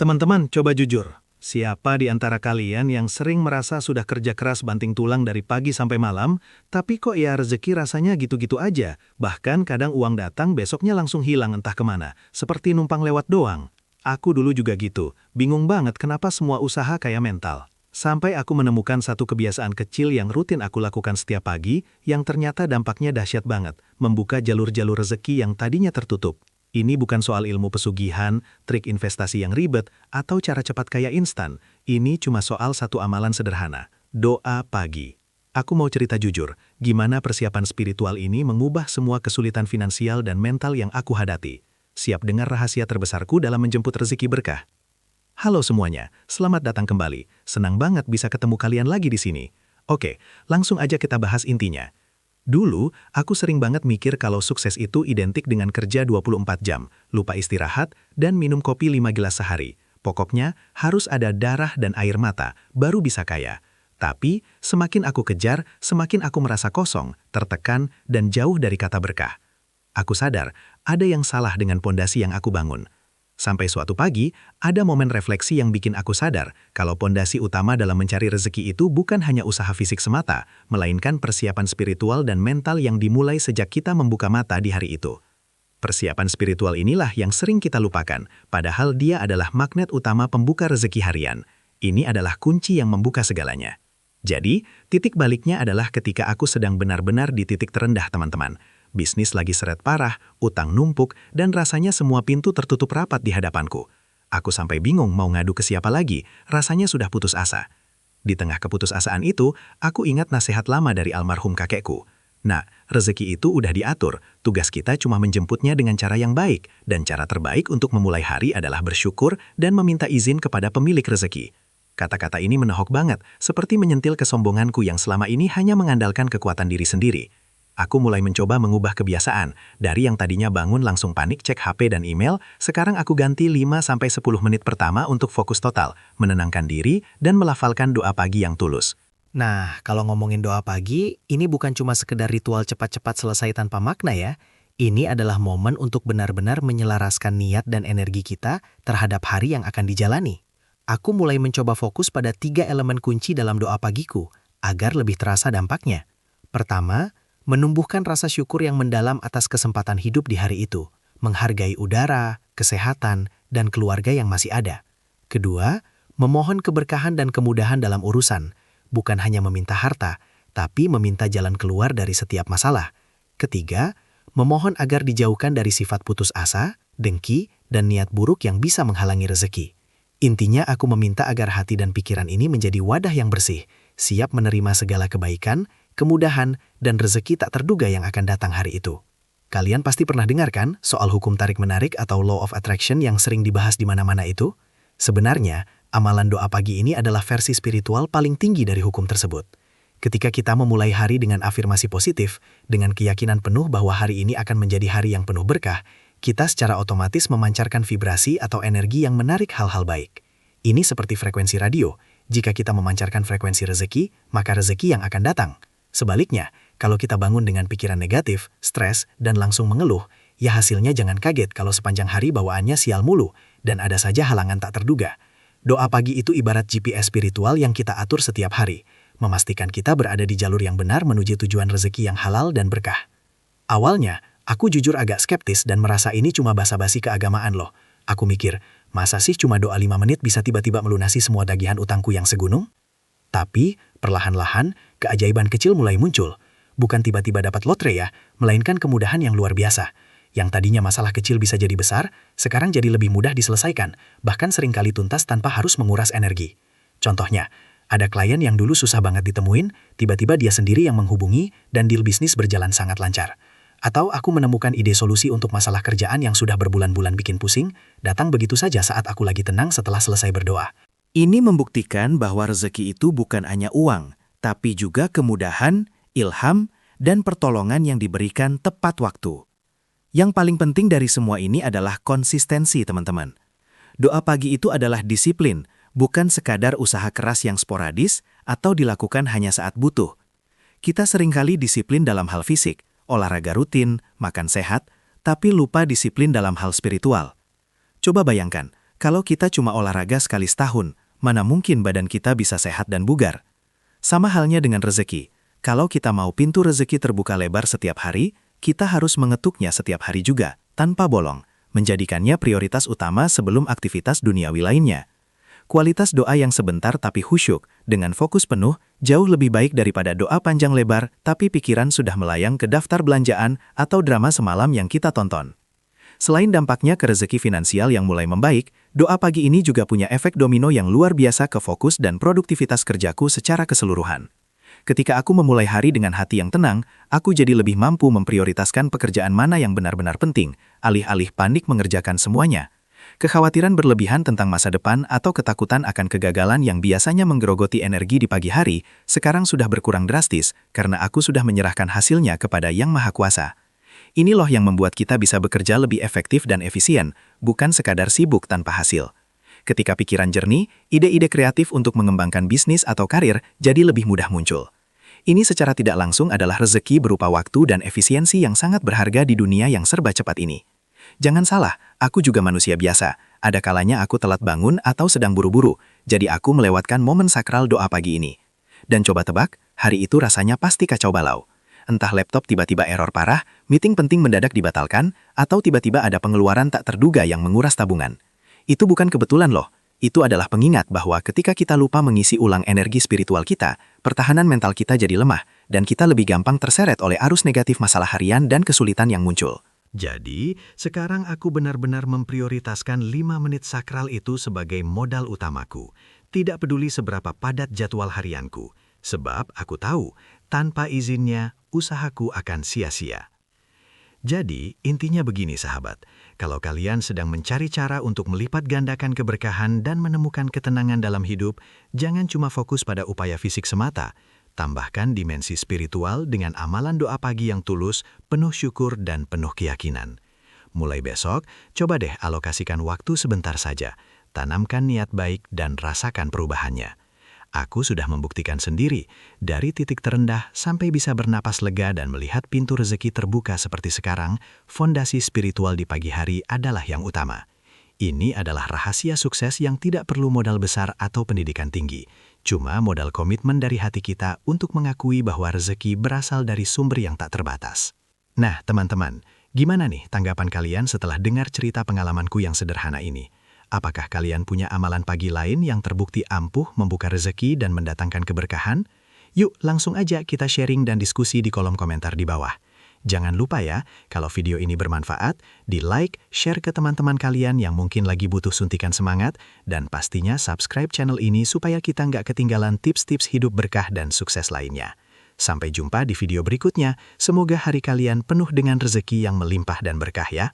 Teman-teman, coba jujur. Siapa di antara kalian yang sering merasa sudah kerja keras banting tulang dari pagi sampai malam, tapi kok ya rezeki rasanya gitu-gitu aja, bahkan kadang uang datang besoknya langsung hilang entah kemana, seperti numpang lewat doang. Aku dulu juga gitu, bingung banget kenapa semua usaha kayak mental. Sampai aku menemukan satu kebiasaan kecil yang rutin aku lakukan setiap pagi, yang ternyata dampaknya dahsyat banget, membuka jalur-jalur rezeki yang tadinya tertutup. Ini bukan soal ilmu pesugihan, trik investasi yang ribet, atau cara cepat kaya instan. Ini cuma soal satu amalan sederhana, doa pagi. Aku mau cerita jujur, gimana persiapan spiritual ini mengubah semua kesulitan finansial dan mental yang aku hadapi. Siap dengar rahasia terbesarku dalam menjemput rezeki berkah? Halo semuanya, selamat datang kembali. Senang banget bisa ketemu kalian lagi di sini. Oke, langsung aja kita bahas intinya. Dulu, aku sering banget mikir kalau sukses itu identik dengan kerja 24 jam, lupa istirahat, dan minum kopi 5 gelas sehari. Pokoknya, harus ada darah dan air mata, baru bisa kaya. Tapi, semakin aku kejar, semakin aku merasa kosong, tertekan, dan jauh dari kata berkah. Aku sadar, ada yang salah dengan pondasi yang aku bangun. Sampai suatu pagi, ada momen refleksi yang bikin aku sadar kalau pondasi utama dalam mencari rezeki itu bukan hanya usaha fisik semata, melainkan persiapan spiritual dan mental yang dimulai sejak kita membuka mata di hari itu. Persiapan spiritual inilah yang sering kita lupakan, padahal dia adalah magnet utama pembuka rezeki harian. Ini adalah kunci yang membuka segalanya. Jadi, titik baliknya adalah ketika aku sedang benar-benar di titik terendah, teman-teman. Bisnis lagi seret parah, utang numpuk, dan rasanya semua pintu tertutup rapat di hadapanku. Aku sampai bingung mau ngadu ke siapa lagi, rasanya sudah putus asa. Di tengah keputusasaan itu, aku ingat nasihat lama dari almarhum kakekku. Nah, rezeki itu udah diatur, tugas kita cuma menjemputnya dengan cara yang baik, dan cara terbaik untuk memulai hari adalah bersyukur dan meminta izin kepada pemilik rezeki. Kata-kata ini menohok banget, seperti menyentil kesombonganku yang selama ini hanya mengandalkan kekuatan diri sendiri. Aku mulai mencoba mengubah kebiasaan. Dari yang tadinya bangun langsung panik cek HP dan email, sekarang aku ganti 5-10 menit pertama untuk fokus total, menenangkan diri, dan melafalkan doa pagi yang tulus. Nah, kalau ngomongin doa pagi, ini bukan cuma sekedar ritual cepat-cepat selesai tanpa makna ya. Ini adalah momen untuk benar-benar menyelaraskan niat dan energi kita terhadap hari yang akan dijalani. Aku mulai mencoba fokus pada 3 elemen kunci dalam doa pagiku, agar lebih terasa dampaknya. Pertama, menumbuhkan rasa syukur yang mendalam atas kesempatan hidup di hari itu, menghargai udara, kesehatan, dan keluarga yang masih ada. Kedua, memohon keberkahan dan kemudahan dalam urusan, bukan hanya meminta harta, tapi meminta jalan keluar dari setiap masalah. Ketiga, memohon agar dijauhkan dari sifat putus asa, dengki, dan niat buruk yang bisa menghalangi rezeki. Intinya aku meminta agar hati dan pikiran ini menjadi wadah yang bersih, siap menerima segala kebaikan, kemudahan, dan rezeki tak terduga yang akan datang hari itu. Kalian pasti pernah dengar kan soal hukum tarik-menarik atau law of attraction yang sering dibahas di mana-mana itu? Sebenarnya, amalan doa pagi ini adalah versi spiritual paling tinggi dari hukum tersebut. Ketika kita memulai hari dengan afirmasi positif, dengan keyakinan penuh bahwa hari ini akan menjadi hari yang penuh berkah, kita secara otomatis memancarkan vibrasi atau energi yang menarik hal-hal baik. Ini seperti frekuensi radio. Jika kita memancarkan frekuensi rezeki, maka rezeki yang akan datang. Sebaliknya, kalau kita bangun dengan pikiran negatif, stres, dan langsung mengeluh, ya hasilnya jangan kaget kalau sepanjang hari bawaannya sial mulu, dan ada saja halangan tak terduga. Doa pagi itu ibarat GPS spiritual yang kita atur setiap hari, memastikan kita berada di jalur yang benar menuju tujuan rezeki yang halal dan berkah. Awalnya, aku jujur agak skeptis dan merasa ini cuma basa-basi keagamaan loh. Aku mikir, masa sih cuma doa 5 menit bisa tiba-tiba melunasi semua tagihan utangku yang segunung? Tapi, perlahan-lahan, keajaiban kecil mulai muncul. Bukan tiba-tiba dapat lotre ya, melainkan kemudahan yang luar biasa. Yang tadinya masalah kecil bisa jadi besar, sekarang jadi lebih mudah diselesaikan, bahkan seringkali tuntas tanpa harus menguras energi. Contohnya, ada klien yang dulu susah banget ditemuin, tiba-tiba dia sendiri yang menghubungi, dan deal bisnis berjalan sangat lancar. Atau aku menemukan ide solusi untuk masalah kerjaan yang sudah berbulan-bulan bikin pusing, datang begitu saja saat aku lagi tenang setelah selesai berdoa. Ini membuktikan bahwa rezeki itu bukan hanya uang, tapi juga kemudahan, ilham, dan pertolongan yang diberikan tepat waktu. Yang paling penting dari semua ini adalah konsistensi, teman-teman. Doa pagi itu adalah disiplin, bukan sekadar usaha keras yang sporadis atau dilakukan hanya saat butuh. Kita seringkali disiplin dalam hal fisik, olahraga rutin, makan sehat, tapi lupa disiplin dalam hal spiritual. Coba bayangkan, Kalau kita cuma olahraga sekali setahun, mana mungkin badan kita bisa sehat dan bugar? Sama halnya dengan rezeki. Kalau kita mau pintu rezeki terbuka lebar setiap hari, kita harus mengetuknya setiap hari juga, tanpa bolong, menjadikannya prioritas utama sebelum aktivitas duniawi lainnya. Kualitas doa yang sebentar tapi khusyuk, dengan fokus penuh, jauh lebih baik daripada doa panjang lebar tapi pikiran sudah melayang ke daftar belanjaan atau drama semalam yang kita tonton. Selain dampaknya ke rezeki finansial yang mulai membaik, doa pagi ini juga punya efek domino yang luar biasa ke fokus dan produktivitas kerjaku secara keseluruhan. Ketika aku memulai hari dengan hati yang tenang, aku jadi lebih mampu memprioritaskan pekerjaan mana yang benar-benar penting, alih-alih panik mengerjakan semuanya. Kekhawatiran berlebihan tentang masa depan atau ketakutan akan kegagalan yang biasanya menggerogoti energi di pagi hari, sekarang sudah berkurang drastis karena aku sudah menyerahkan hasilnya kepada Yang Maha Kuasa. Ini loh yang membuat kita bisa bekerja lebih efektif dan efisien, bukan sekadar sibuk tanpa hasil. Ketika pikiran jernih, ide-ide kreatif untuk mengembangkan bisnis atau karir jadi lebih mudah muncul. Ini secara tidak langsung adalah rezeki berupa waktu dan efisiensi yang sangat berharga di dunia yang serba cepat ini. Jangan salah, aku juga manusia biasa. Ada kalanya aku telat bangun atau sedang buru-buru, jadi aku melewatkan momen sakral doa pagi ini. Dan coba tebak, hari itu rasanya pasti kacau balau. Entah laptop tiba-tiba error parah, meeting penting mendadak dibatalkan, atau tiba-tiba ada pengeluaran tak terduga yang menguras tabungan. Itu bukan kebetulan loh. Itu adalah pengingat bahwa ketika kita lupa mengisi ulang energi spiritual kita, pertahanan mental kita jadi lemah, dan kita lebih gampang terseret oleh arus negatif masalah harian dan kesulitan yang muncul. Jadi, sekarang aku benar-benar memprioritaskan 5 menit sakral itu sebagai modal utamaku. Tidak peduli seberapa padat jadwal harianku, sebab aku tahu, tanpa izinnya, usahaku akan sia-sia. Jadi, intinya begini sahabat, kalau kalian sedang mencari cara untuk melipat gandakan keberkahan dan menemukan ketenangan dalam hidup, jangan cuma fokus pada upaya fisik semata. Tambahkan dimensi spiritual dengan amalan doa pagi yang tulus, penuh syukur dan penuh keyakinan. Mulai besok, coba deh alokasikan waktu sebentar saja. Tanamkan niat baik dan rasakan perubahannya. Aku sudah membuktikan sendiri, dari titik terendah sampai bisa bernapas lega dan melihat pintu rezeki terbuka seperti sekarang, fondasi spiritual di pagi hari adalah yang utama. Ini adalah rahasia sukses yang tidak perlu modal besar atau pendidikan tinggi. Cuma modal komitmen dari hati kita untuk mengakui bahwa rezeki berasal dari sumber yang tak terbatas. Nah, teman-teman, gimana nih tanggapan kalian setelah dengar cerita pengalamanku yang sederhana ini? Apakah kalian punya amalan pagi lain yang terbukti ampuh membuka rezeki dan mendatangkan keberkahan? Yuk, langsung aja kita sharing dan diskusi di kolom komentar di bawah. Jangan lupa ya, kalau video ini bermanfaat, di-like, share ke teman-teman kalian yang mungkin lagi butuh suntikan semangat, dan pastinya subscribe channel ini supaya kita nggak ketinggalan tips-tips hidup berkah dan sukses lainnya. Sampai jumpa di video berikutnya, semoga hari kalian penuh dengan rezeki yang melimpah dan berkah ya.